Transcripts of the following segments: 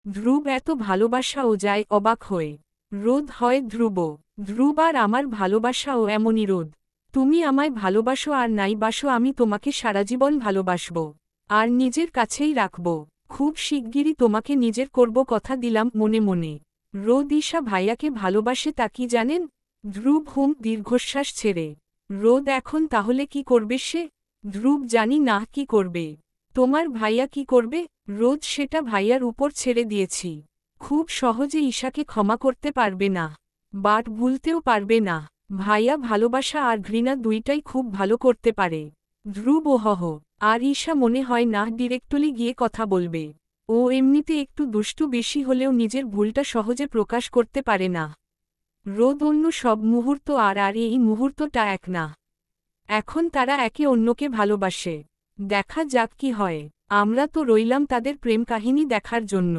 ধ্রুব এত ভালোবাসাও যায় অবাক হয়ে। রোদ হয় ধ্রুব। ধ্রুব আর আমার ভালোবাসাও এমনই রোদ। তুমি আমায় ভালোবাসো আর নাই বাসো, আমি তোমাকে সারাজীবন ভালোবাসব আর নিজের কাছেই রাখব। খুব শিগগিরই তোমাকে নিজের করব, কথা দিলাম মনে মনে। রোদ ঈশা ভাইয়াকে ভালোবাসে তা কি জানেন? ধ্রুব দীর্ঘশ্বাস ছেড়ে। রোদ এখন তাহলে কি করবে সে? ধ্রুব জানি না কি করবে। তোমার ভাইয়া কি করবে? রোদ সেটা ভাইয়ার উপর ছেড়ে দিয়েছি। খুব সহজে ঈশাকে ক্ষমা করতে পারবে না, বাট ভুলতেও পারবে না। ভাইয়া ভালোবাসা আর ঘৃণা দুইটাই খুব ভালো করতে পারে। ধ্রুব ওহহ। আর ঈশা মনে হয় না ডিরেক্টলি গিয়ে কথা বলবে। ও এমনিতে একটু দুষ্টু বেশি হলেও নিজের ভুলটা সহজে প্রকাশ করতে পারে না। রোদ অন্য সব মুহূর্ত আর এই মুহূর্তটা এক না। এখন তারা একে অন্যকে ভালোবাসে। দেখা যাক কি হয়। আমরা তো রইলাম তাদের প্রেম কাহিনী দেখার জন্য।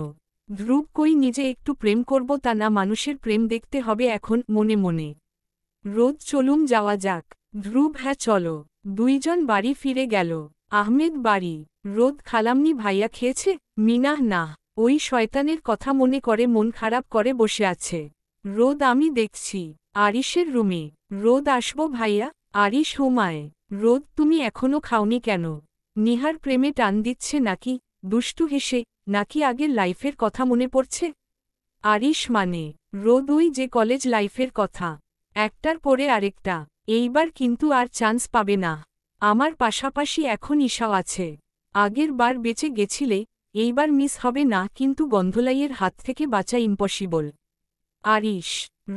ধ্রুব কই নিজে একটু প্রেম করব তা না, মানুষের প্রেম দেখতে হবে এখন মনে মনে। রোদ চলুম যাওয়া যাক। ধ্রুব হ্যাঁ চলো। দুইজন বাড়ি ফিরে গেল। আহমেদ বাড়ি। রোদ খালামনি ভাইয়া খেয়েছে? মিনাহ না, ওই শয়তানের কথা মনে করে মন খারাপ করে বসে আছে। রোদ আমি দেখছি। আরিশের রুমে। রোদ আসবো ভাইয়া? আরিশ হুমায়। রোদ তুমি এখনো খাওনি কেন? নিহার প্রেমে টান দিচ্ছে নাকি? দুষ্টু হেসে। নাকি আগের লাইফের কথা মনে পড়ছে? আরিশ মানে? রোদ ওই যে কলেজ লাইফের কথা। একটার পরে আরেকটা। এইবার কিন্তু আর চান্স পাবে না। আমার পাশাপাশি এখন ঈশাও আছে। আগের বার বেঁচে গেছিলে, এইবার মিস হবে না, কিন্তু গন্ধলাইয়ের হাত থেকে বাঁচা ইম্পসিবল। আরিশ।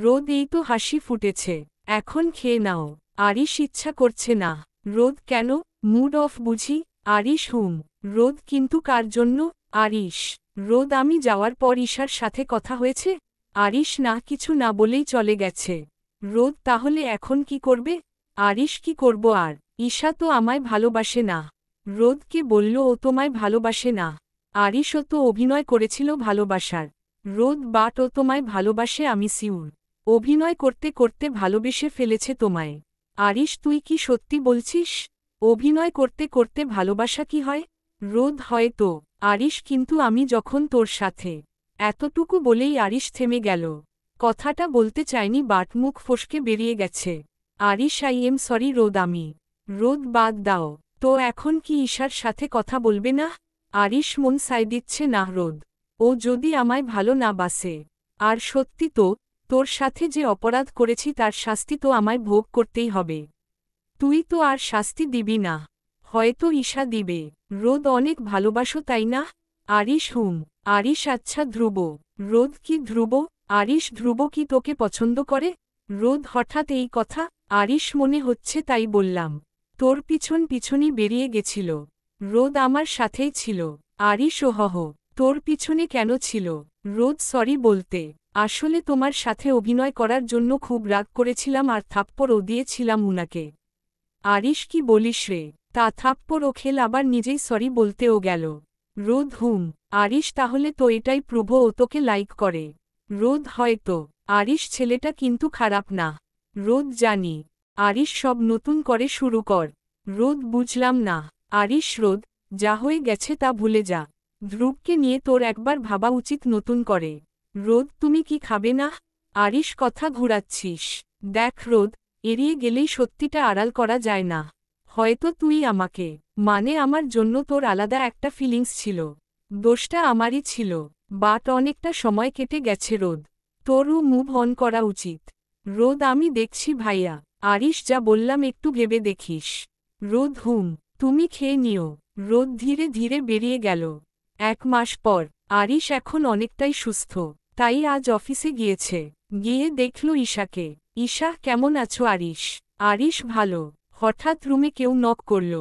রোদ এই তো হাসি ফুটেছে। এখন খেয়ে নাও। আরিশ ইচ্ছা করছে না। রোদ কেন? মুড অফ বুঝি? আরিশ রোদ কিন্তু কার জন্য? আরিশ। রোদ আমি যাওয়ার পর ঈশার সাথে কথা হয়েছে? আরিশ না, কিছু না বলেই চলে গেছে। রোদ তাহলে এখন কি করবে? আরিশ কি করব আর? ঈশা তো আমায় ভালোবাসে না। রোদকে বলল ও তোমায় ভালোবাসে না। আরিশও তো অভিনয় করেছিল ভালোবাসার। রোদ বাট ও তোমায় ভালোবাসে আমি সিউর। অভিনয় করতে করতে ভালোবেসে ফেলেছে তোমায়। আরিশ তুই কি সত্যি বলছিস? অভিনয় করতে করতে ভালোবাসা কি হয়? রোদ হয়তো। আরিশ কিন্তু আমি যখন তোর সাথে। এতটুকু বলেই আরিশ থেমে গেল। কথাটা বলতে চায়নি বাট মুখ ফসকে বেরিয়ে গেছে। আরিশ আই এম সরি রোদ আমি। রোদ বাদ দাও তো, এখন কি ঈশার সাথে কথা বলবে না? আরিশ মন সায় দিচ্ছে না। রোদ ও যদি আমায় ভালো না বাসে? আর সত্যি তো, তোর সাথে যে অপরাধ করেছি তার শাস্তি তো আমায় ভোগ করতেই হবে। তুই তো আর শাস্তি দিবি না। হয়তো ঈশা দিবে। রোদ অনেক ভালোবাসো তাই না? আরিশ আরিশ আচ্ছা ধ্রুব। রোদ কি ধ্রুব? আরিশ ধ্রুব কি তোকে পছন্দ করে? রোদ হঠাৎ এই কথা? আরিশ মনে হচ্ছে তাই বললাম। তোর পিছন পিছনই বেরিয়ে গেছিল। রোদ আমার সাথেই ছিল। আরিশ ওহহ। তোর পিছনে কেন ছিল? রোদ সরি বলতে। আসলে তোমার সাথে অভিনয় করার জন্য খুব রাগ করেছিলাম আর থাপ্পড়ও দিয়েছিলাম উনাকে। আরিশ কি বলিস রে? তা থাপ্পড় ও খেল আবার নিজেই সরি বলতেও গেল। রোদ আরিশ তাহলে তো এটাই প্রুভ ও তোকে লাইক করে। রোদ হয়তো। আরিশ ছেলেটা কিন্তু খারাপ না। রোদ জানি। আরিশ সব নতুন করে শুরু কর। রোদ বুঝলাম না। আরিশ রোদ, যা হয়ে গেছে তা ভুলে যা। ধ্রুবকে নিয়ে তোর একবার ভাবা উচিত নতুন করে। রোদ তুমি কি খাবে না? আরিশ কথা ঘুরাচ্ছিস। দেখ রোদ, এড়িয়ে গেলেই সত্যিটা আড়াল করা যায় না। হয়তো তুই আমাকে, মানে আমার জন্য তোর আলাদা একটা ফিলিংস ছিল। দোষটা আমারই ছিল। বাট অনেকটা সময় কেটে গেছে রোদ। তোরও মুভ অন করা উচিত। রোদ আমি দেখছি ভাইয়া। আরিশ যা বললাম একটু ভেবে দেখিস। রোদ তুমি খেয়ে নিও। রোদ ধীরে ধীরে বেরিয়ে গেল। 1 মাস পর। আরিশ এখন অনেকটাই সুস্থ। তাই আজ অফিসে গিয়েছে। গিয়ে দেখল ঈশাকে। ঈশা কেমন আছো আরিশ? আরিশ ভালো। হঠাৎ রুমে কেউ নক করল।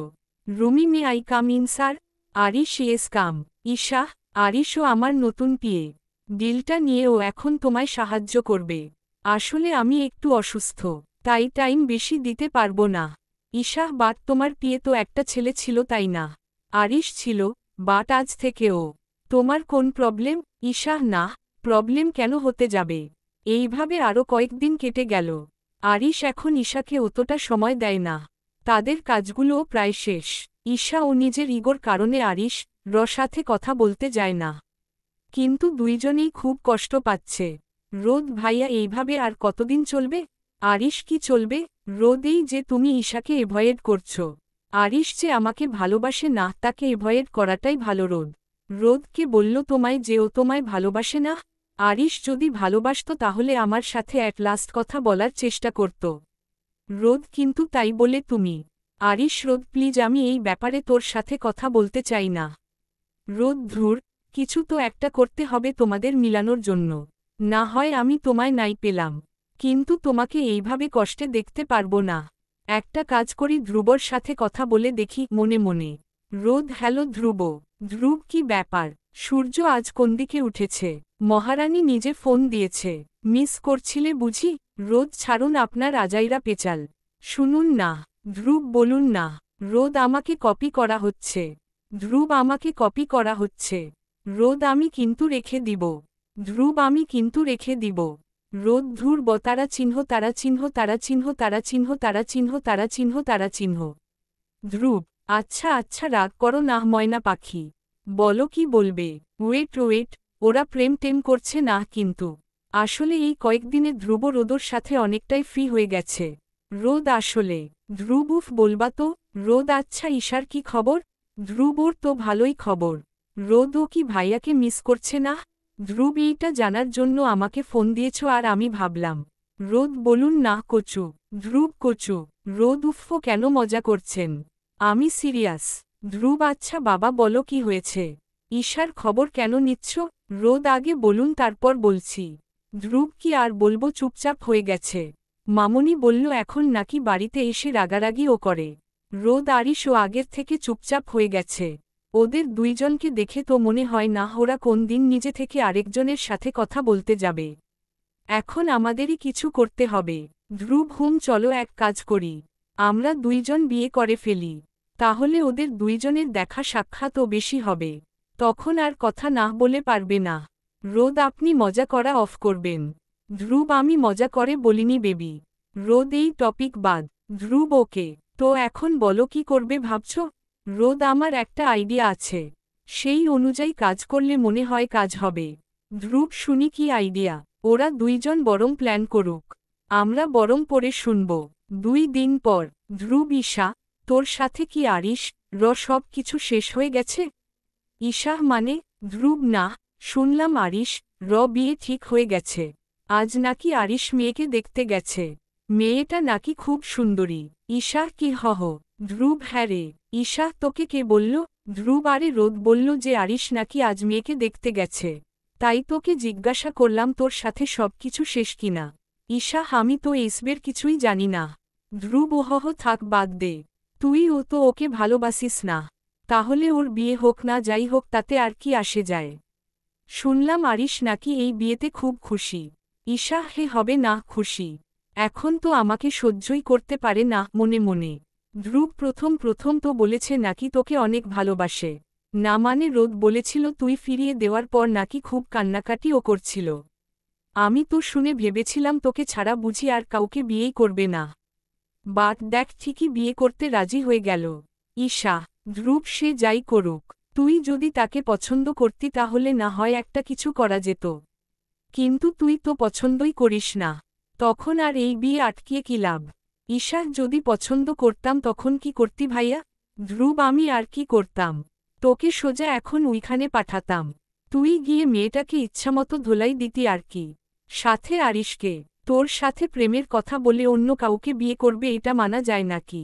রুমি may I come in sir? Arish yes come. Isha, আরিশও আমার নতুন পিয়ে। ডিলটা নিয়ে ও এখন তোমায় সাহায্য করবে। আসলে আমি একটু অসুস্থ, তাই টাইম বেশি দিতে পারবো না। ঈশা বাট তোমার পিয়ে তো একটা ছেলে ছিল তাই না? আরিশ ছিল, বাট আজ থেকে ও। তোমার কোন প্রবলেম? ঈশা না, প্রবলেম কেন হতে যাবে? এইভাবে আরও কয়েকদিন কেটে গেল। আরিশ এখন ঈশাকে অতটা সময় দেয় না। তাদের কাজগুলোও প্রায় শেষ। ঈশা ও নিজের ইগোর কারণে আরিশ সাথে কথা বলতে যায় না। কিন্তু দুইজনেই খুব কষ্ট পাচ্ছে। রোদ ভাইয়া এইভাবে আর কতদিন চলবে? আরিশ কি চলবে? রোদেই যে তুমি ঈশাকে এভয়েড করছো। আরিশ যে আমাকে ভালোবাসে না তাকে এভয়েড করাটাই ভালো রোদ। রোদকে বলল তোমায় যে ও তোমায় ভালোবাসে না? আরিশ যদি ভালোবাসত তাহলে আমার সাথে অ্যাট লাস্ট কথা বলার চেষ্টা করত। রোদ কিন্তু তাই বলে তুমি। আরিশ রোদ প্লিজ আমি এই ব্যাপারে তোর সাথে কথা বলতে চাই না। রোদ ধুর, কিছু তো একটা করতে হবে তোমাদের মিলানোর জন্য। না হয় আমি তোমায় নাই পেলাম, কিন্তু তোমাকে এইভাবে কষ্টে দেখতে পারবো না। একটা কাজ করি ধ্রুবর সাথে কথা বলে দেখি মনে মনে। রোদ হ্যালো ধ্রুব। ধ্রুব কি ব্যাপার? সূর্য আজ কোন দিকে উঠেছে? মহারানী নিজে ফোন দিয়েছে। মিস করছিলে বুঝি? রোদ ছাড়ুন আপনার আজাইরা পেচাল। শুনুন না। ধ্রুব বলুন না। রোদ আমাকে কপি করা হচ্ছে। ধ্রুব আমাকে কপি করা হচ্ছে। রোদ আমি কিন্তু রেখে দিব। ধ্রুব আমি কিন্তু রেখে দিব। রোদ ধুর তারা চিহ্ন তারা চিহ্ন তারা চিহ্ন তারা চিহ্ন তারা চিহ্ন তারা চিহ্ন তারা চিহ্ন। ধ্রুব আচ্ছা আচ্ছা রাগ করো না ময়না পাখি। বলো কি বলবে? ওয়েট ওয়েট, ওরা প্রেম টেম করছে না কিন্তু। আসলে এই কয়েকদিনে ধ্রুব রোদর সাথে অনেকটাই ফ্রি হয়ে গেছে। রোদ আসলে। ধ্রুব উফ বলবা তো। রোদ আচ্ছা ঈশার কি খবর? ধ্রুব ওর তো ভালোই খবর। রোদ ও কি ভাইয়াকে মিস করছে না? ধ্রুব এইটা জানার জন্য আমাকে ফোন দিয়েছ আর আমি ভাবলাম। রোদ বলুন না কচু। ধ্রুব কচু। রোদ উফো কেন মজা করছেন? আমি সিরিয়াস। ধ্রুব আচ্ছা বাবা বলো কি হয়েছে? ঈশার খবর কেন নিচ্ছ? রোদ আগে বলুন তারপর বলছি। ধ্রুব কি আর বলবো চুপচাপ হয়ে গেছে। মামনি বলল এখন নাকি বাড়িতে এসে রাগারাগি ও করে। রোদ আরিশ ও আগের থেকে চুপচাপ হয়ে গেছে। ওদের দুইজনকে দেখে তো মনে হয় না ওরা কোন দিন নিজে থেকে আরেকজনের সাথে কথা বলতে যাবে। এখন আমাদেরই কিছু করতে হবে। ধ্রুব হুম চলো এক কাজ করি। আমরা দুইজন বিয়ে করে ফেলি। তাহলে ওদের দুইজনের দেখা সাক্ষাৎও বেশি হবে। তখন আর কথা না বলে পারবে না। রোদ আপনি মজা করা অফ করবেন। ধ্রুব আমি মজা করে বলিনি বেবি। রোদ এই টপিক বাদ। ধ্রুব ওকে। তো এখন বলো কি করবে ভাবছ? রোদ আমার একটা আইডিয়া আছে। সেই অনুযায়ী কাজ করলে মনে হয় কাজ হবে। ধ্রুব শুনি কি আইডিয়া? ওরা দুইজন বরং প্ল্যান করুক। আমরা বরং পরে শুনব। 2 দিন পর। ধ্রুব ঈশা, তোর সাথে কি আরিশ সব কিছু শেষ হয়ে গেছে? ঈশা মানে? ধ্রুব না, শুনলাম আরিশ বিয়ে ঠিক হয়ে গেছে। আজ নাকি আরিশ মেয়েকে দেখতে গেছে। মেয়েটা নাকি খুব সুন্দরী। ঈশা কি হহ? ধ্রুব হ্যাঁ রে। ঈশা তোকে কে বলল? ধ্রুব আরে রোদ বলল যে আরিশ নাকি আজ মেয়েকে দেখতে গেছে। তাই তোকে জিজ্ঞাসা করলাম তোর সাথে সব কিছু শেষ কিনা। ঈশা আমি তো এসবের কিছুই জানি না। ধ্রুব ওহহ থাক বাদ দে। তুই ও তো ওকে ভালোবাসিস না। তাহলে ওর বিয়ে হোক না যাই হোক তাতে আর কি আসে যায়। শুনলাম আরিশ নাকি এই বিয়েতে খুব খুশি। ঈশা হে হবে না খুশি। এখন তো আমাকে সহ্যই করতে পারে না মনে মনে। ধ্রুব প্রথম প্রথম তো বলেছে নাকি তোকে অনেক ভালোবাসে। না মানে রোদ বলেছিল তুই ফিরিয়ে দেওয়ার পর নাকি খুব কান্নাকাটিও করছিল। আমি তো শুনে ভেবেছিলাম তোকে ছাড়া বুঝি আর কাউকে বিয়েই করবে না। বাট দেখ ঠিকই বিয়ে করতে রাজি হয়ে গেল। ঈশা, ধ্রুব সে যাই করুক, তুই যদি তাকে পছন্দ করতি তাহলে না হয় একটা কিছু করা যেত। কিন্তু তুই তো পছন্দই করিস না। তখন আর এই বিয়ে আটকিয়ে কি লাভ? ঈশা যদি পছন্দ করতাম তখন কি করতি ভাইয়া? ধ্রুব আমি আর কি করতাম? তোকে সোজা এখন ওইখানে পাঠাতাম। তুই গিয়ে মেয়েটাকে ইচ্ছামতো ধোলাই দিতি আর কি। সাথে আরিশকে। তোর সাথে প্রেমের কথা বলে অন্য কাউকে বিয়ে করবে এটা মানা যায় নাকি?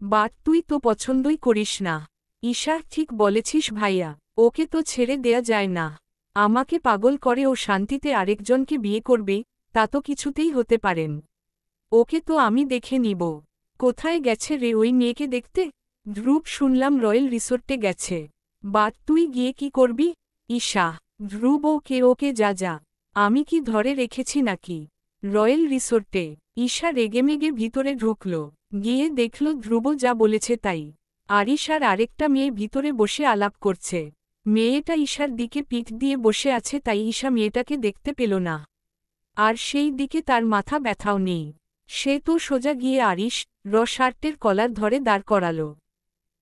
বাট তুই তো পছন্দই করিস না। ঈশা ঠিক বলেছিস ভাইয়া, ওকে তো ছেড়ে দেয়া যায় না। আমাকে পাগল করে ও শান্তিতে আরেকজনকে বিয়ে করবে, তা তো কিছুতেই হতে পারেন। ওকে তো আমি দেখে নিব। কোথায় গেছে রে ওই মেয়েকে দেখতে? ধ্রুব শুনলাম রয়্যাল রিসোর্টে গেছে। বাট তুই গিয়ে কি করবি? ঈশা, ধ্রুব ওকে ওকে যা যা। আমি কি ধরে রেখেছি নাকি? রয়্যাল রিসোর্টে। ঈশা রেগেমেগে ভিতরে ঢুকল। গিয়ে দেখল ধ্রুব যা বলেছে তাই। আরিশ আর আরেকটা মেয়ে ভিতরে বসে আলাপ করছে। মেয়েটা ঈশার দিকে পিঠ দিয়ে বসে আছে তাই ঈশা মেয়েটাকে দেখতে পেল না। আর সেই দিকে তার মাথা ব্যথাও নেই। সে তো সোজা গিয়ে আরিশ শার্টের কলার ধরে দাঁড় করাল।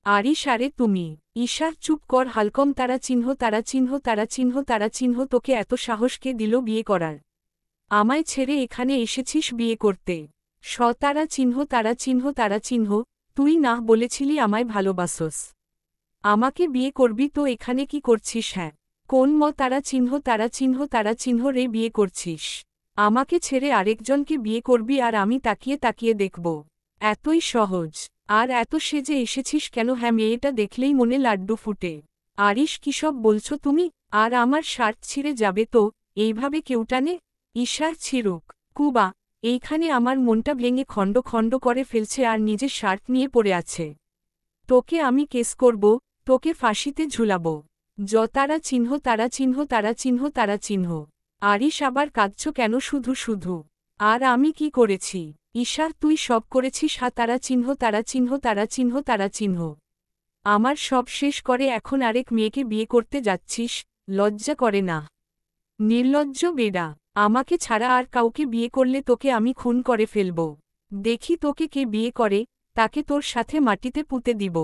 আরিশ আরে তুমি। ঈশা চুপ কর হালকম তারা চিহ্ন তারা চিহ্ন তারা চিহ্ন তারা চিহ্ন তোকে এত সাহস কে দিল বিয়ে করার? আমায় ছেড়ে এখানে এসেছিস বিয়ে করতে? তারা চিহ্ন তারা চিহ্ন তারা চিহ্ন, তুই না বলেছিলি আমায় ভালোবাসোস? আমাকে বিয়ে করবি তো এখানে কি করছিস? হ্যাঁ, কোন তারা চিহ্ন তারা চিহ্ন তারা চিহ্ন রে বিয়ে করছিস? আমাকে ছেড়ে আরেকজনকে বিয়ে করবি আর আমি তাকিয়ে তাকিয়ে দেখব? এতই সহজ? আর এত সেজে এসেছিস কেন? হ্যাঁ, মেয়েটা দেখলেই মনে লাড্ডু ফুটে। আরিশ কিসব বলছো তুমি? আর আমার শার্ট ছিঁড়ে যাবে তো, এইভাবে কেউ টানে? ঈশার ছিঁড়ুক কুবা, এইখানে আমার মনটা ভেঙে খণ্ড খণ্ড করে ফেলছে আর নিজের শার্ট নিয়ে পড়ে আছে। তোকে আমি কেস করব, তোকে ফাঁসিতে ঝুলাব। তারা চিহ্ন তারা চিহ্ন তারা চিহ্ন তারা চিহ্ন। আরিশ আবার কাঁদছ কেন শুধু শুধু? আর আমি কি করেছি? ঈশার তুই সব করেছিস। তারা চিহ্ন তারা চিহ্ন তারা চিহ্ন তারা চিহ্ন। আমার সব শেষ করে এখন আরেক মেয়েকে বিয়ে করতে যাচ্ছিস? লজ্জা করে না? নির্লজ্জ বেডা, আমাকে ছাড়া আর কাউকে বিয়ে করলে তোকে আমি খুন করে ফেলব। দেখি তোকে কে বিয়ে করে, তাকে তোর সাথে মাটিতে পুঁতে দিব।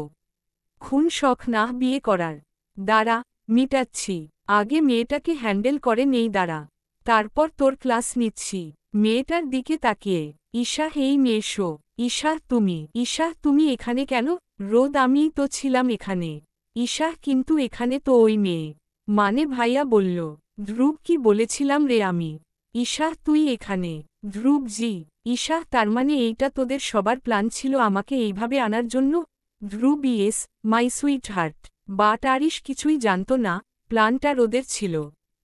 খুন শখ না বিয়ে করার? দাঁড়া, মিটাচ্ছি। আগে মেয়েটাকে হ্যান্ডেল করে নেই, দাঁড়া, তারপর তোর ক্লাস নিচ্ছি। মেয়েটার দিকে তাকিয়ে, ঈশা এই মেয়েশো। ঈশা তুমি? ঈশা তুমি এখানে কেন? রোদ আমিই তো ছিলাম এখানে। ঈশা কিন্তু এখানে তো ওই মেয়ে। মানে ভাইয়া বলল। ধ্রুব কি বলেছিলাম রে আমি? ঈশা তুই এখানে? ধ্রুব জি। ঈশা তার মানে এইটা তোদের সবার প্ল্যান ছিল আমাকে এইভাবে আনার জন্য? Dhruv yes my sweetheart. But Arish কিছুই জানত না, প্ল্যানটা রোদের ছিল।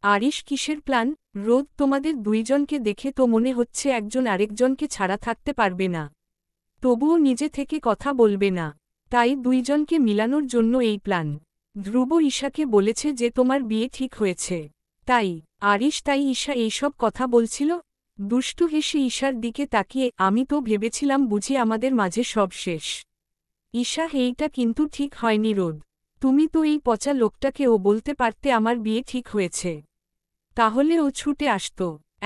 আরিশ কিসের প্ল্যান? রোদ তোমাদের দুইজনকে দেখে তো মনে হচ্ছে একজন আরেকজনকে ছাড়া থাকতে পারবে না, তবুও নিজে থেকে কথা বলবে না, তাই দুইজনকে মিলানোর জন্য এই প্ল্যান। ধ্রুব ঈশাকে বলেছে যে তোমার বিয়ে ঠিক হয়েছে, তাই আরিশ তাই ঈশা এইসব কথা বলছিল। দুষ্টু হেসে ঈশার দিকে তাকিয়ে আমি তো ভেবেছিলাম বুঝি আমাদের মাঝে সব শেষ। ঈশা এইটা কিন্তু ঠিক হয়নি রোদ, তুমি তো এই পচা লোকটাকেও বলতে পারতে আমার বিয়ে ঠিক হয়েছে, তাহলে ও ছুটে আসত।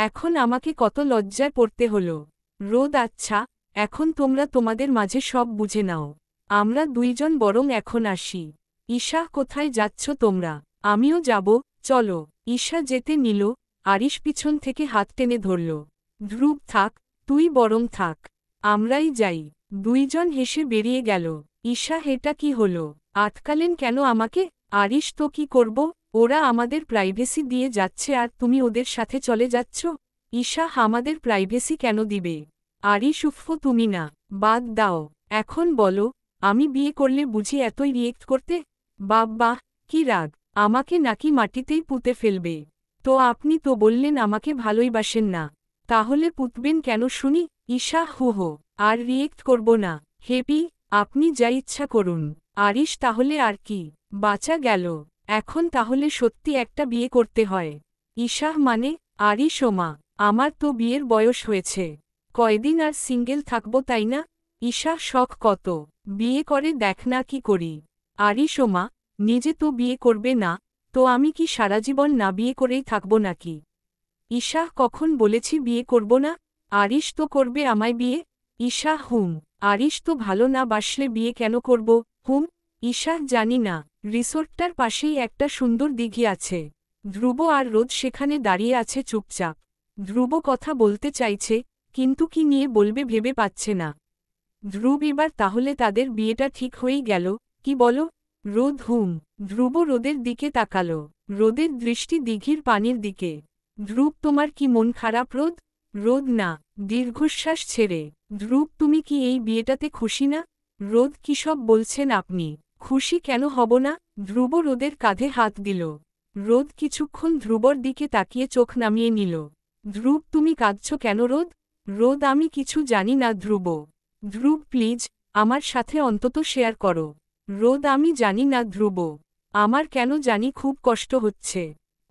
এখন আমাকে কত লজ্জায় পড়তে হলো। রোদ আচ্ছা, এখন তোমরা তোমাদের মাঝে সব বুঝে নাও, আমরা দুইজন বরং এখন আসি। ঈশা কোথায় যাচ্ছ তোমরা? আমিও যাব, চলো। ঈশা যেতে নিল, আরিশ পিছন থেকে হাত টেনে ধরল। ধ্রুব থাক, তুই বরং থাক, আমরাই যাই। দুইজন হেসে বেরিয়ে গেল। ঈশা এটা কি হলো? আটকালেন কেন আমাকে? আরিশ তো কি করব, ওরা আমাদের প্রাইভেসি দিয়ে যাচ্ছে আর তুমি ওদের সাথে চলে যাচ্ছ? ঈশা আমাদের প্রাইভেসি কেন দিবে? আরিশ উফ তুমি না, বাদ দাও। এখন বলো, আমি বিয়ে করলে বুঝি এতই রিয়েক্ট করতে? বাহ কি রাগ, আমাকে নাকি মাটিতেই পুঁতে ফেলবে? তো আপনি তো বললেন আমাকে ভালোইবাসেন না, তাহলে পুঁতবেন কেন শুনি? ঈশা হো আর রিয়েক্ট করব না। হেপি, আপনি যা ইচ্ছা করুন। আরিশ তাহলে আর কি বাঁচা গেল? এখন তাহলে সত্যি একটা বিয়ে করতে হয়। ঈশা মানে? আরিশ ওমা, আমার তো বিয়ের বয়স হয়েছে, কয়দিন আর সিঙ্গেল থাকবো তাই না? ঈশা শখ কত, বিয়ে করে দেখ না কি করি। আরিশ ওমা, নিজে তো বিয়ে করবে না, তো আমি কি সারাজীবন না বিয়ে করেই থাকব নাকি? ঈশা কখন বলেছি বিয়ে করব না? আরিশ তো করবে আমায় বিয়ে। ঈশা হুম, আরিশ তো ভালো না বাসলে বিয়ে কেন করব? হুম। ঈশা জানি না, রিসোর্টটার পাশেই একটা সুন্দর দিঘি আছে, ধ্রুব আর রোদ সেখানে দাঁড়িয়ে আছে চুপচাপ। ধ্রুব কথা বলতে চাইছে, কিন্তু কি নিয়ে বলবে ভেবে পাচ্ছে না। ধ্রুব এবার তাহলে তাদের বিয়েটা ঠিক হয়েই গেল, কি বলো? রোদ হুম। ধ্রুব রোদের দিকে তাকালো, রোদের দৃষ্টি দিঘির পানির দিকে। ধ্রুব তোমার কি মন খারাপ রোদ? রোদ না, দীর্ঘশ্বাস ছেড়ে। ধ্রুব তুমি কি এই বিয়েটাতে খুশি না? রোদ কিসব বলছেন আপনি? খুশি কেন হব না? ধ্রুব রোদের কাঁধে হাত দিল। রোদ কিছুক্ষণ ধ্রুবর দিকে তাকিয়ে চোখ নামিয়ে নিল। ধ্রুব তুমি কাঁদছ কেন রোদ? রোদ আমি কিছু জানি না ধ্রুব। ধ্রুব প্লিজ, আমার সাথে অন্তত শেয়ার করো। রোদ আমি জানি না ধ্রুব, আমার কেন জানি খুব কষ্ট হচ্ছে।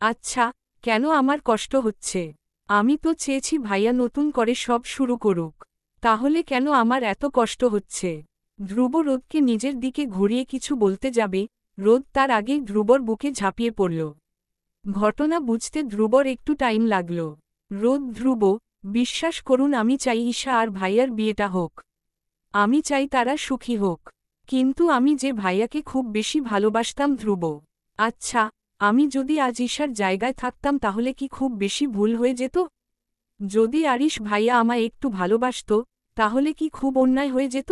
আচ্ছা, কেন আমার কষ্ট হচ্ছে? আমি তো চেয়েছি ভাইয়া নতুন করে সব শুরু করুক, তাহলে কেন আমার এত কষ্ট হচ্ছে? ধ্রুব রোদকে নিজের দিকে ঘুরিয়ে কিছু বলতে যাবে, রোদ তার আগেই ধ্রুবর বুকে ঝাঁপিয়ে পড়ল। ঘটনা বুঝতে ধ্রুবর একটু টাইম লাগল। রোদ ধ্রুব, বিশ্বাস করুন আমি চাই ঈশা আর ভাইয়ার বিয়েটা হোক। আমি চাই তারা সুখী হোক। কিন্তু আমি যে ভাইয়াকে খুব বেশি ভালোবাসতাম ধ্রুব। আচ্ছা, আমি যদি আজ ঈশার জায়গায় থাকতাম তাহলে কি খুব বেশি ভুল হয়ে যেত? যদি আরিশ ভাইয়া আমায় একটু ভালোবাসত, তাহলে কি খুব অন্যায় হয়ে যেত?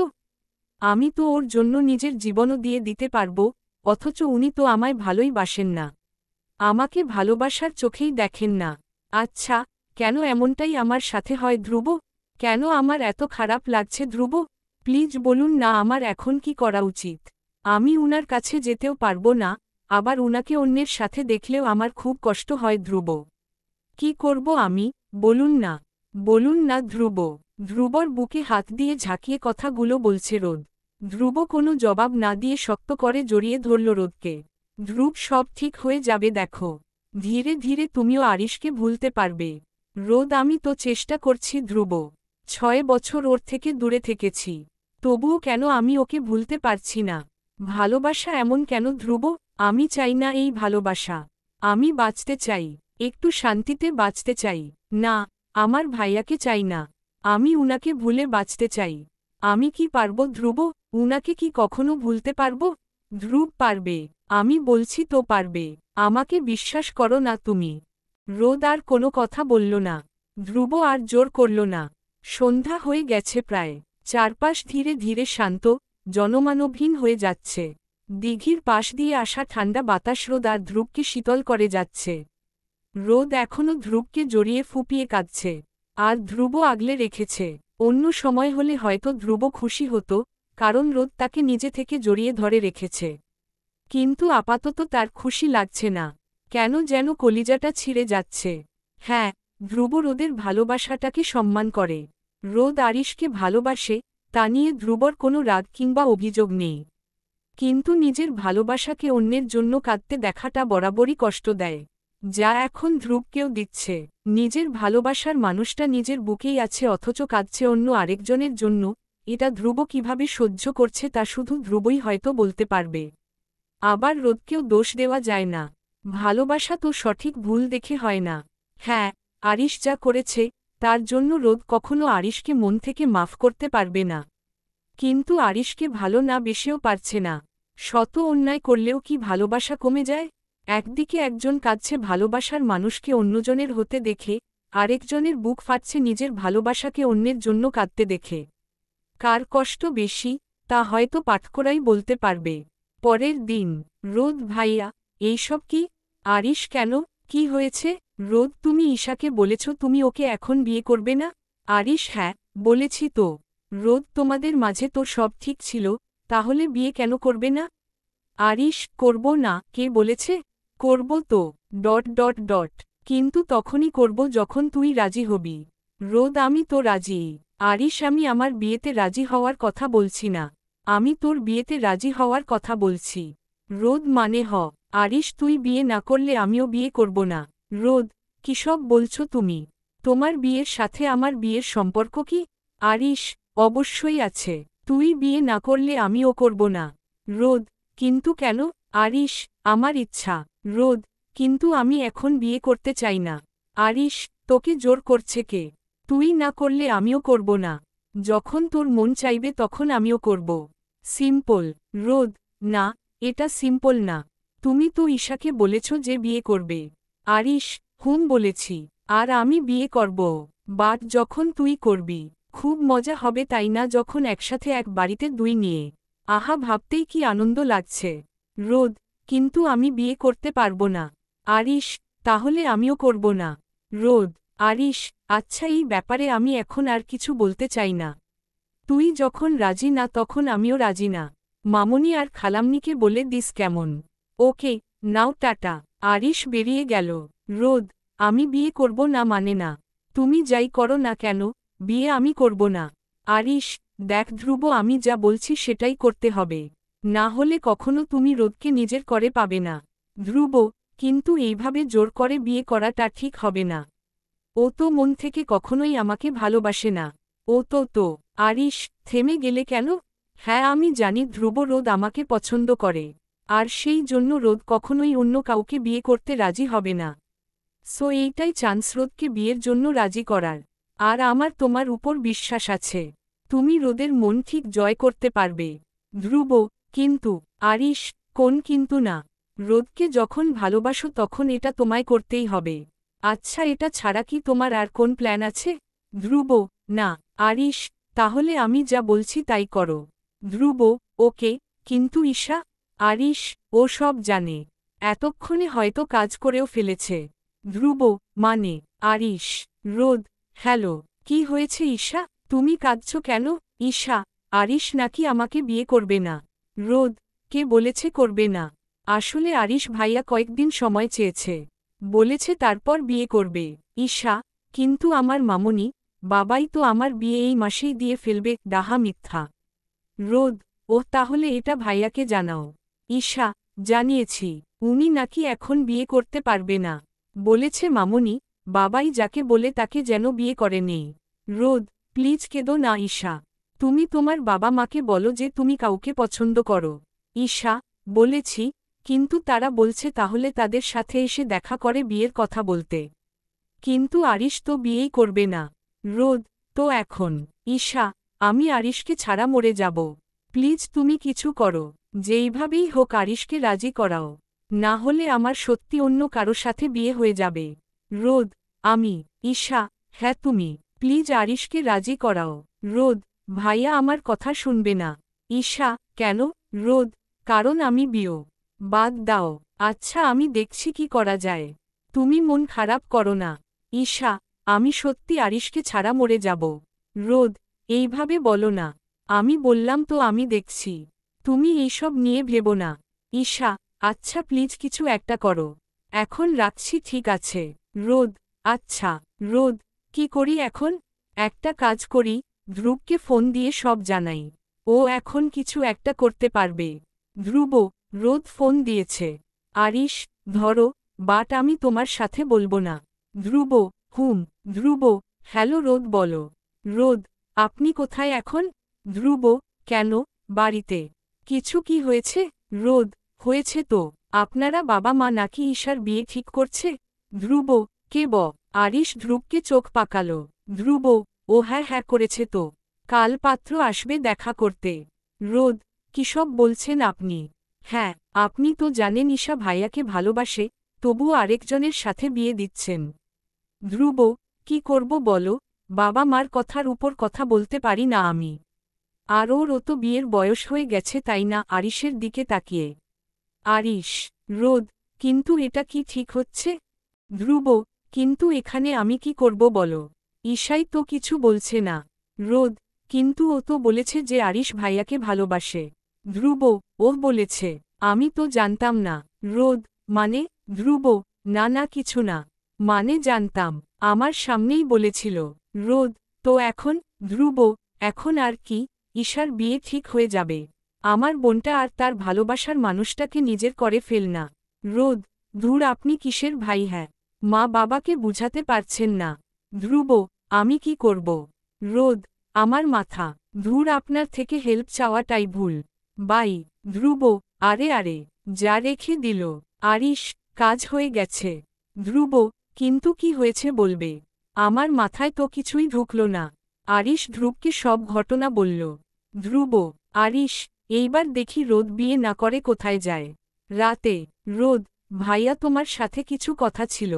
আমি তো ওর জন্য নিজের জীবনও দিয়ে দিতে পারব, অথচ উনি তো আমায় ভালোই বাসেন না। আমাকে ভালোবাসার চোখেই দেখেন না। আচ্ছা, কেন এমনটাই আমার সাথে হয় ধ্রুব? কেন আমার এত খারাপ লাগছে ধ্রুব? প্লিজ বলুন না আমার এখন কি করা উচিত। আমি উনার কাছে যেতেও পারবো না, আবার উনাকে অন্যের সাথে দেখলেও আমার খুব কষ্ট হয় ধ্রুব। কি করব আমি, বলুন না। বলুন না ধ্রুব। ধ্রুবর বুকে হাত দিয়ে ঝাঁকিয়ে কথাগুলো বলছে রোদ। ধ্রুব কোনো জবাব না দিয়ে শক্ত করে জড়িয়ে ধরল রোদকে। ধ্রুব, সব ঠিক হয়ে যাবে দেখো। ধীরে ধীরে তুমিও আরিশকে ভুলতে পারবে। রোদ, আমি তো চেষ্টা করছি ধ্রুব। 6 বছর ওর থেকে দূরে থেকেছি। তবুও কেন আমি ওকে ভুলতে পারছি না? ভালোবাসা এমন কেন ধ্রুব? আমি চাই না এই ভালোবাসা। আমি বাঁচতে চাই, একটু শান্তিতে বাঁচতে চাই। না, আমার ভাইয়াকে চাই না। আমি উনাকে ভুলে বাঁচতে চাই। আমি কি পারবো ধ্রুব? উনাকে কি কখনো ভুলতে পারবো? ধ্রুব, পারবে। আমি বলছি তো পারবে। আমাকে বিশ্বাস করো না তুমি। রোদ আর কোনো কথা বলল না। ধ্রুব আর জোর করল না। সন্ধ্যা হয়ে গেছে প্রায়। চারপাশ ধীরে ধীরে শান্ত, জনমানবহীন হয়ে যাচ্ছে। দিঘির পাশ দিয়ে আসা ঠান্ডা বাতাস রোদ আর ধ্রুবকে শীতল করে যাচ্ছে। রোদ এখনও ধ্রুবকে জড়িয়ে ফুপিয়ে কাঁদছে। আর ধ্রুব আগলে রেখেছে। অন্য সময় হলে হয়তো ধ্রুব খুশি হতো, কারণ রোদ তাকে নিজে থেকে জড়িয়ে ধরে রেখেছে। কিন্তু আপাতত তার খুশি লাগছে না। কেন যেন কলিজাটা ছিঁড়ে যাচ্ছে। হ্যাঁ, ধ্রুব রোদের ভালোবাসাটাকে সম্মান করে। রোদ আরিশকে ভালোবাসে, তা নিয়ে ধ্রুবর কোনো রাগ কিংবা অভিযোগ নেই। কিন্তু নিজের ভালোবাসাকে অন্যের জন্য কাঁদতে দেখাটা বরাবরই কষ্ট দেয়। যা এখন ধ্রুবকেও দিচ্ছে। নিজের ভালোবাসার মানুষটা নিজের বুকেই আছে অথচ কাঁদছে অন্য আরেকজনের জন্য, এটা ধ্রুব কিভাবে সহ্য করছে তা শুধু ধ্রুবই হয়তো বলতে পারবে। আবার রোদকেও দোষ দেওয়া যায় না। ভালোবাসা তো সঠিক ভুল দেখে হয় না। হ্যাঁ, আরিশ যা করেছে, তার জন্য রোদ কখনো আরিশকে মন থেকে মাফ করতে পারবে না। কিন্তু আরিশকে ভালো না বেসেও পারছে না। শত অন্যায় করলেও কি ভালোবাসা কমে যায়? একদিকে একজন কাঁদছে ভালোবাসার মানুষকে অন্যজনের হতে দেখে, আরেকজনের বুক ফাটছে নিজের ভালোবাসাকে অন্যের জন্য কাঁদতে দেখে। কার কষ্ট বেশি, তা হয়তো পাঠকরাই বলতে পারবে। পরের দিন। রোদ, ভাইয়া, এইসব কি? আরিশ কেন, কি হয়েছে? রোদ, তুমি ঈশাকে বলেছ তুমি ওকে এখন বিয়ে করবে না? আরিশ, হ্যাঁ, বলেছি তো। রোদ, তোমাদের মাঝে তো সব ঠিক ছিল, তাহলে বিয়ে কেন করবে না? আরিশ, করব না, কে বলেছে? করব তো, ডট ডট ডট। কিন্তু তখনই করব যখন তুই রাজি হবি। রোদ, আমি তো রাজি। আরিশ, আমি আমার বিয়েতে রাজি হওয়ার কথা বলছি না। আমি তোর বিয়েতে রাজি হওয়ার কথা বলছি। রোদ, মানে হ। আরিশ, তুই বিয়ে না করলে আমিও বিয়ে করব না। রোদ, কিসব বলছো তুমি? তোমার বিয়ের সাথে আমার বিয়ের সম্পর্ক কি? আরিশ, অবশ্যই আছে। তুই বিয়ে না করলে আমিও করব না। রোদ, কিন্তু কেন? আরিশ, আমার ইচ্ছা। রোদ, কিন্তু আমি এখন বিয়ে করতে চাই না। আরিশ, তোকে জোর করছে কে? তুই না করলে আমিও করব না। যখন তোর মন চাইবে তখন আমিও করব। সিম্পল। রোদ, না, এটা সিম্পল না। তুমি তো ঈশাকে বলেছ যে বিয়ে করবে। আরিশ, হুম বলেছি। আর আমি বিয়ে করব। বাট যখন তুই করবি, খুব মজা হবে তাই না যখন একসাথে এক বাড়িতে দুই নিয়ে। আহা, ভাবতেই কি আনন্দ লাগছে। রোদ, কিন্তু আমি বিয়ে করতে পারবো না। আরিশ, তাহলে আমিও করব না। রোদ, আরিশ, আচ্ছা, এই ব্যাপারে আমি এখন আর কিছু বলতে চাই না। তুই যখন রাজি না তখন আমিও রাজি না। মামনি আর খালামনিকে বলে দিস কেমন? ওকে, নাও টাটা। আরিশ বেরিয়ে গেল। রোদ, আমি বিয়ে করব না মানে না। তুমি যাই করো না কেন, বিয়ে আমি করব না। আরিশ, দেখ ধ্রুব, আমি যা বলছি সেটাই করতে হবে। না হলে কখনো তুমি রোদকে নিজের করে পাবে না। ধ্রুব, কিন্তু এইভাবে জোর করে বিয়ে করাটা ঠিক হবে না। ও তো মন থেকে কখনোই আমাকে ভালোবাসে না। ও তো। আরিশ, থেমে গেলে কেন? হ্যাঁ, আমি জানি ধ্রুব রোদ আমাকে পছন্দ করে। আর সেই জন্য রোদ কখনোই অন্য কাউকে বিয়ে করতে রাজি হবে না। সো এইটাই চান্স রোদকে বিয়ের জন্য রাজি করার। আর আমার তোমার উপর বিশ্বাস আছে। তুমি রোদের মন ঠিক জয় করতে পারবে। ধ্রুব, কিন্তু, আরিশ, কোন কিন্তু না? রোদকে যখন ভালোবাসো তখন এটা তোমায় করতেই হবে। আচ্ছা, এটা ছাড়া কি তোমার আর কোন প্ল্যান আছে? ধ্রুব, না, আরিশ, তাহলে আমি যা বলছি তাই করো। ধ্রুব, ওকে, কিন্তু ঈশা? আরিশ, ও সব জানে। এতক্ষণে হয়তো কাজ করেও ফেলেছে। ধ্রুব, মানে? আরিশ, রোদ, হ্যালো, কি হয়েছে ঈশা? তুমি কাঁদছ কেন? ঈশা, আরিশ নাকি আমাকে বিয়ে করবে না। রোদ, কে বলেছে করবে না? আসলে আরিশ ভাইয়া কয়েকদিন সময় চেয়েছে। বলেছে তারপর বিয়ে করবে। ঈশা, কিন্তু আমার মামুনি, বাবাই তো আমার বিয়ে এই মাসেই দিয়ে ফেলবে। ডাহা মিথ্যা। রোদ, ওহ, তাহলে এটা ভাইয়াকে জানাও। ঈশা, জানিয়েছি। উনি নাকি এখন বিয়ে করতে পারবে না। বলেছে মামুনি, বাবাই যাকে বলে তাকে যেন বিয়ে করে নেই। রোদ, প্লিজ কেঁদো না ঈশা। তুমি তোমার বাবা মাকে বলো যে তুমি কাউকে পছন্দ করো। ঈশা, বলেছি, কিন্তু তারা বলছে তাহলে তাদের সাথে এসে দেখা করে বিয়ের কথা বলতে। কিন্তু আরিশ তো বিয়েই করবে না। রোদ, তো এখন? ঈশা, আমি আরিশকে ছাড়া মরে যাব। প্লিজ তুমি কিছু করো, যেইভাবেই হোক আরিশকে রাজি করাও। না হলে আমার সত্যি অন্য কারো সাথে বিয়ে হয়ে যাবে। রোদ, আমি? ঈশা, হ্যাঁ তুমি। প্লিজ আরিশকে রাজি করাও। রোদ, ভাইয়া আমার কথা শুনবে না। ঈশা, কেন? রোদ, কারণ আমি বিয়ে বাদ দাও। আচ্ছা, আমি দেখছি কি করা যায়। তুমি মন খারাপ করো না। ঈশা, আমি সত্যি আরিশকে ছাড়া মরে যাব। রোদ, এইভাবে বলো না। আমি বললাম তো আমি দেখছি। তুমি এইসব নিয়ে ভেবো না। ঈশা, আচ্ছা প্লিজ কিছু একটা করো। এখন রাখছি, ঠিক আছে? রোদ, আচ্ছা। রোদ, কি করি এখন? একটা কাজ করি, ধ্রুবকে ফোন দিয়ে সব জানাই। ও এখন কিছু একটা করতে পারবে। ধ্রুব, রোদ ফোন দিয়েছে। আরিশ, ধরো, বাট আমি তোমার সাথে বলবো না। ধ্রুব, হুম। ধ্রুব, হ্যালো রোদ বলো। রোদ, আপনি কোথায় এখন? ধ্রুব, কেন? বাড়িতে। কিছু কি হয়েছে? রোদ, হয়েছে তো। আপনারা বাবা মা নাকি ঈশার বিয়ে ঠিক করছে? ধ্রুব, কে আরিশ ধ্রুবকে চোখ পাকালো। ধ্রুব, ও হ্যাঁ হ্যাঁ করেছে তো। কাল পাত্র আসবে দেখা করতে। রোদ, কিসব বলছেন আপনি? হ্যাঁ, আপনি তো জানেন ঈশা ভাইয়াকে ভালোবাসে, তবুও আরেকজনের সাথে বিয়ে দিচ্ছেন। ধ্রুব, কি করব বলো, বাবা মার কথার উপর কথা বলতে পারি না আমি। আর ওর তো বিয়ের বয়স হয়ে গেছে, তাই না? আরিশের দিকে তাকিয়ে। আরিশ, রোদ, কিন্তু এটা কি ঠিক হচ্ছে? ধ্রুব, কিন্তু এখানে আমি কি করব বলো? ঈশাই তো কিছু বলছে না। রোদ, কিন্তু ও তো বলেছে যে আরিশ ভাইয়াকে ভালোবাসে। ধ্রুব, ওহ বলেছে? আমি তো জানতাম না। রোদ, মানে? ধ্রুব, না না কিছু না। মানে জানতাম, আমার সামনেই বলেছিল। রোদ, তো এখন? ধ্রুব, এখন আর কি, ঈশার বিয়ে ঠিক হয়ে যাবে। আমার বোনটা আর তার ভালোবাসার মানুষটাকে নিজের করে ফেল না। রোদ, ধুর, আপনি কিসের ভাই? হ্যাঁ, মা বাবাকে বুঝাতে পারছেন না। ধ্রুব, আমি কি করব? রোদ, আমার মাথা। ধুর, আপনার থেকে হেল্প চাওয়াটাই ভুল। বাই। ধ্রুব, আরে আরে, যা রেখে দিল। আরিশ, কাজ হয়ে গেছে। ধ্রুব, কিন্তু কি হয়েছে বলবে? আমার মাথায় তো কিছুই ঢুকল না। আরিশ ধ্রুবকে সব ঘটনা বলল। ধ্রুব, আরিশ, এইবার দেখি রোদ বিয়ে না করে কোথায় যায়। রাতে। রোদ, ভাইয়া তোমার সাথে কিছু কথা ছিল।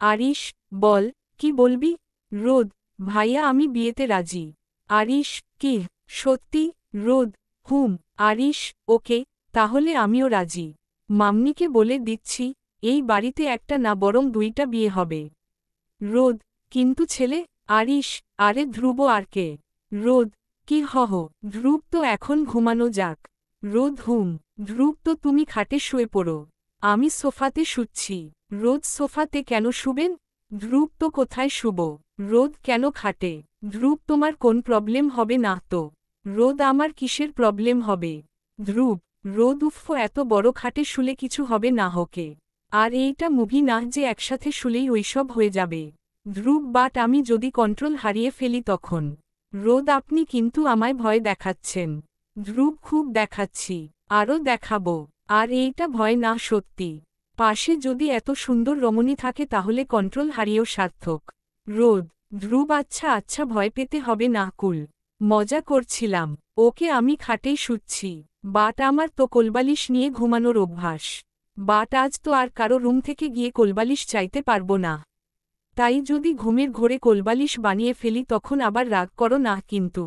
আরিশ, বল, কি বলবি? রোদ, ভাইয়া আমি বিয়েতে রাজি। আরিশ, কি, সত্যি? রোদ, হুম। আরিশ, ওকে, তাহলে আমিও রাজি। মাম্নিকে বলে দিচ্ছি, এই বাড়িতে একটা না বরং দুইটা বিয়ে হবে। রোদ, কিন্তু ছেলে? আরিশ, আরে ধ্রুব আর কে? রোদ, কি হহ? ধ্রুব তো এখন ঘুমানো যাক। রোদ, হুম। ধ্রুব তো তুমি খাটে শুয়ে পড়ো, আমি সোফাতে শুচ্ছি। রোদ, সোফাতে কেন শুবেন? ধ্রুব তো কোথায় শুব? রোদ, কেন খাটে? ধ্রুব, তোমার কোন প্রবলেম হবে না তো? রোদ, আমার কিসের প্রবলেম হবে? ধ্রুব, রোদ, উফ, এত বড় খাটে শুলে কিছু হবে না হোকে। আর এইটা মুভি না যে একসাথে শুলেই ওইসব হয়ে যাবে। ধ্রুব, বাট আমি যদি কন্ট্রোল হারিয়ে ফেলি তখন? রোদ, আপনি কিন্তু আমায় ভয় দেখাচ্ছেন। ধ্রুব, খুব দেখাচ্ছি, আরও দেখাবো। আর এইটা ভয় না, সত্যি। পাশে যদি এত সুন্দর রমণী থাকে তাহলে কন্ট্রোল হারিয়েও সার্থক। রোদ, ধ্রুব, আচ্ছা আচ্ছা, ভয় পেতে হবে না, কুল। মজা করছিলাম। ওকে, আমি খাটেই শুচ্ছি। বাট আমার তো কোলবালিশ নিয়ে ঘুমানোর অভ্যাস। বাট আজ তো আর কারো রুম থেকে গিয়ে কোলবালিশ চাইতে পারবো না। তাই যদি ঘুমের ঘোরে কোলবালিশ বানিয়ে ফেলি তখন আবার রাগ করো না কিন্তু।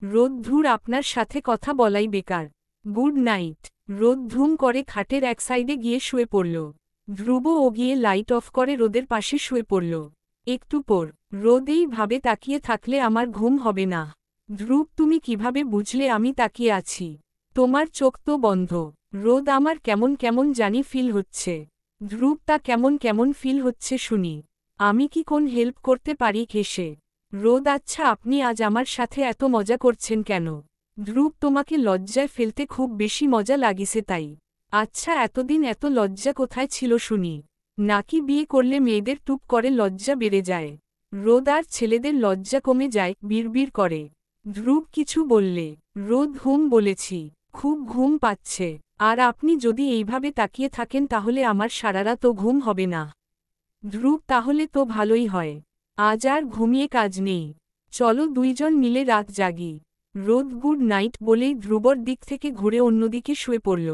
রোদ ধুর আপনার সাথে কথা বলাই বেকার। Good night. রোদ ধুম করে খাটের এক সাইডে গিয়ে শুয়ে পড়ল। ধ্রুব ও গিয়ে লাইট অফ করে রোদের পাশে শুয়ে পড়ল। একটু পর রোদ এইভাবে তাকিয়ে থাকলে আমার ঘুম হবে না। ধ্রুব তুমি কিভাবে বুঝলে আমি তাকিয়ে আছি? তোমার চোখ তো বন্ধ। রোদ আমার কেমন কেমন জানি ফিল হচ্ছে। ধ্রুব তা কেমন কেমন ফিল হচ্ছে শুনি। আমি কি কোন হেল্প করতে পারি হেসে? রোদ আচ্ছা আপনি আজ আমার সাথে এত মজা করছেন কেন? ধ্রুব তোমাকে লজ্জায় ফেলতে খুব বেশি মজা লাগিছে তাই। আচ্ছা এতদিন এত লজ্জা কোথায় ছিল শুনি? নাকি বিয়ে করলে মেয়েদের টুপ করে লজ্জা বেড়ে যায়? রোদ আর ছেলেদের লজ্জা কমে যায় বিড়বিড় করে। ধ্রুব কিছু বললে? রোদ হুম বলেছি। খুব ঘুম পাচ্ছে। আর আপনি যদি এইভাবে তাকিয়ে থাকেন তাহলে আমার সারারাতও ঘুম হবে না। ধ্রুব তাহলে তো ভালোই হয়। আজ আর ঘুমিয়ে কাজ নেই। চলো দুইজন মিলে রাত জাগি। রোদ গুড নাইট বলেই ধ্রুবর দিক থেকে ঘুরে অন্যদিকে শুয়ে পড়ল।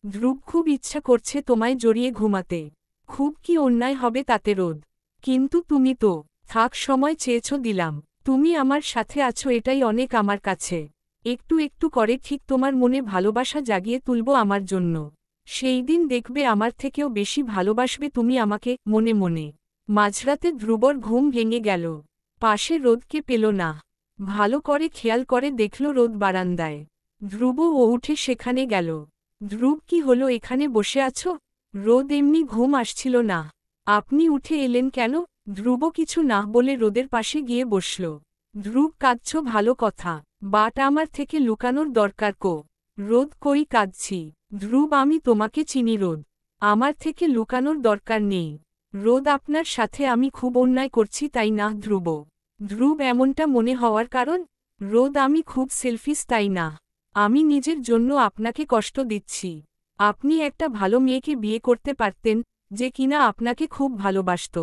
ধ্রুব খুব ইচ্ছা করছে তোমায় জড়িয়ে ঘুমাতে। খুব কি অন্যায় হবে তাতে রোদ? কিন্তু তুমি তো থাক সময় চেয়েছ দিলাম। তুমি আমার সাথে আছো এটাই অনেক আমার কাছে। একটু একটু করে ঠিক তোমার মনে ভালোবাসা জাগিয়ে তুলব আমার জন্য। সেই দিন দেখবে আমার থেকেও বেশি ভালোবাসবে তুমি আমাকে মনে মনে। মাঝরাতে ধ্রুবর ঘুম ভেঙে গেল। পাশে রোদকে পেল না। ভালো করে খেয়াল করে দেখল রোদ বারান্দায়। ধ্রুব ও উঠে সেখানে গেল। ধ্রুব কি হলো এখানে বসে আছো? রোদ এমনি ঘুম আসছিল না। আপনি উঠে এলেন কেন? ধ্রুব কিছু না বলে রোদের পাশে গিয়ে বসল। ধ্রুব কাঁদছ ভালো কথা। বাট আমার থেকে লুকানোর দরকার কো? রোদ কই কাঁদছি? ধ্রুব আমি তোমাকে চিনি রোদ। আমার থেকে লুকানোর দরকার নেই। রোদ আপনার সাথে আমি খুব অন্যায় করছি তাই না ধ্রুব? ধ্রুব এমনটা মনে হওয়ার কারণ? রোদ আমি খুব সেলফিশ তাই না? আমি নিজের জন্য আপনাকে কষ্ট দিচ্ছি। আপনি একটা ভালো মেয়েকে বিয়ে করতে পারতেন যে কিনা আপনাকে খুব ভালোবাসত।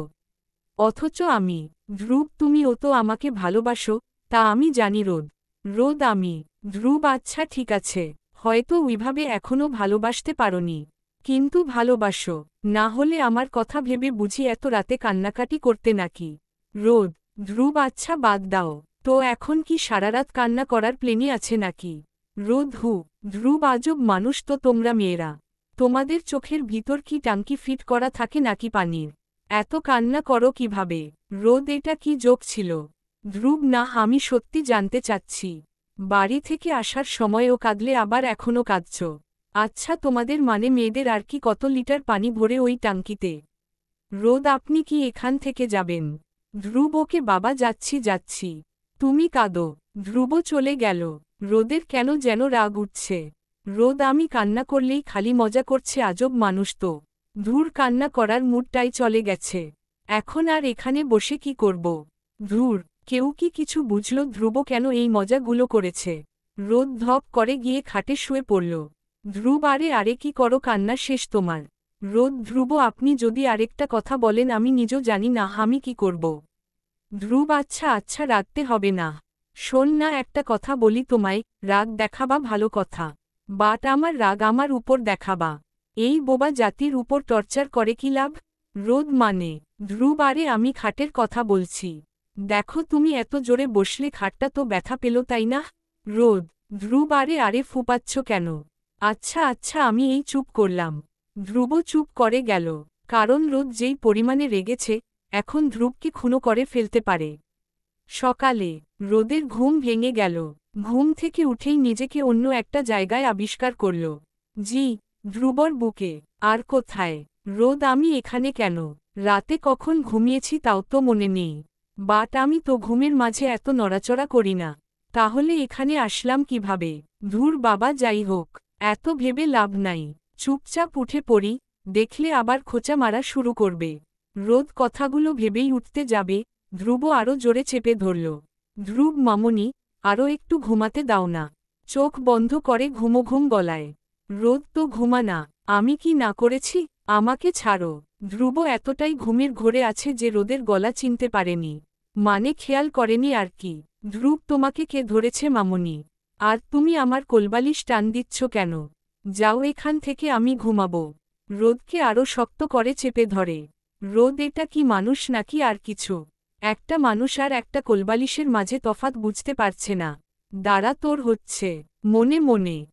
অথচ আমি। ধ্রুব তুমিও তো আমাকে ভালোবাসো তা আমি জানি রোদ। রোদ আমি। ধ্রুব আচ্ছা ঠিক আছে। হয়তো ওইভাবে এখনও ভালোবাসতে পারোনি। কিন্তু ভালোবাসো। না হলে আমার কথা ভেবে বুঝি এত রাতে কান্নাকাটি করতে নাকি? রোদ। ধ্রুব আচ্ছা বাদ দাও তো এখন কি সারারাত কান্না করার প্লেনই আছে নাকি? রোদ হু। ধ্রুব আজব মানুষ তো তোমরা মেয়েরা। তোমাদের চোখের ভিতর কি টাঙ্কি ফিট করা থাকে নাকি পানির? এত কান্না করো কিভাবে? রোদ এটা কি জোক ছিল? ধ্রুব না আমি সত্যি জানতে চাচ্ছি। বাড়ি থেকে আসার সময়ও কাঁদলে আবার এখনও কাঁদছ। আচ্ছা তোমাদের মানে মেয়েদের আর কি কত লিটার পানি ভরে ওই টাঙ্কিতে? রোদ আপনি কি এখান থেকে যাবেন? ধ্রুব ওকে বাবা যাচ্ছি যাচ্ছি। তুমি কাঁদো। ধ্রুব চলে গেল। রোদের কেন যেন রাগ উঠছে। রোদ আমি কান্না করলেই খালি মজা করছে আজব মানুষ তো। ধুর কান্না করার মুডটাই চলে গেছে। এখন আর এখানে বসে কি করব? ধুর। কেউ কি কিছু বুঝল ধ্রুব কেন এই মজাগুলো করেছে? রোদ ধপ করে গিয়ে খাটে শুয়ে পড়ল। ধ্রুব আরে আরে কি করো কান্না শেষ তোমার? রোদ ধ্রুব আপনি যদি আরেকটা কথা বলেন আমি নিজও জানি না আমি কি করব। ধ্রুব আচ্ছা আচ্ছা রাগতে হবে না। শোন না একটা কথা বলি তোমায়, রাগ দেখাবা ভালো কথা। বাট আমার রাগ আমার উপর দেখাবা। এই বোবা জাতির উপর টর্চার করে কি লাভ? রোদ মানে। ধ্রুব আরে আমি খাটের কথা বলছি। দেখো তুমি এত জোরে বসলে খাটটা তো ব্যথা পেল তাই না? রোদ। ধ্রুব আরে আরে ফুপাচ্ছ কেন? আচ্ছা আচ্ছা আমি এই চুপ করলাম। ধ্রুব চুপ করে গেল। কারণ রোদ যেই পরিমাণে রেগেছে এখন ধ্রুবকে খুনো করে ফেলতে পারে। সকালে রোদের ঘুম ভেঙে গেল। ঘুম থেকে উঠেই নিজেকে অন্য একটা জায়গায় আবিষ্কার করল। জি। ধ্রুবর বুকে। আর কোথায়? রোদ আমি এখানে কেন? রাতে কখন ঘুমিয়েছি তাও তো মনে নেই। বাট আমি তো ঘুমের মাঝে এত নড়াচড়া করি না। তাহলে এখানে আসলাম কিভাবে? ধুর বাবা যাই হোক। এত ভেবে লাভ নাই। চুপচাপ উঠে পড়ি, দেখলে আবার খোঁচা মারা শুরু করবে। রোদ কথাগুলো ভেবেই উঠতে যাবে, ধ্রুব আরও জোরে চেপে ধরল। ধ্রুব মামনি, আরও একটু ঘুমাতে দাও না। চোখ বন্ধ করে ঘুমোঘুম গলায়। রোদ তো ঘুমা না। আমি কি না করেছি? আমাকে ছাড়ো। ধ্রুব এতটাই ঘুমের ঘোরে আছে যে রোদের গলা চিনতে পারেনি। মানে খেয়াল করেনি আর কি। ধ্রুব তোমাকে কে ধরেছে মামনি? আর তুমি আমার কোলবালিশ টান দিচ্ছ কেন? যাও এখান থেকে, আমি ঘুমাবো। রোদকে আরও শক্ত করে চেপে ধরে। রোদ, এটা কি মানুষ নাকি আর কিছু? একটা মানুষ আর একটা কোলবালিশের মাঝে তফাৎ বুঝতে পারছে না। দাঁড়া, তোর হচ্ছে। মনে মনে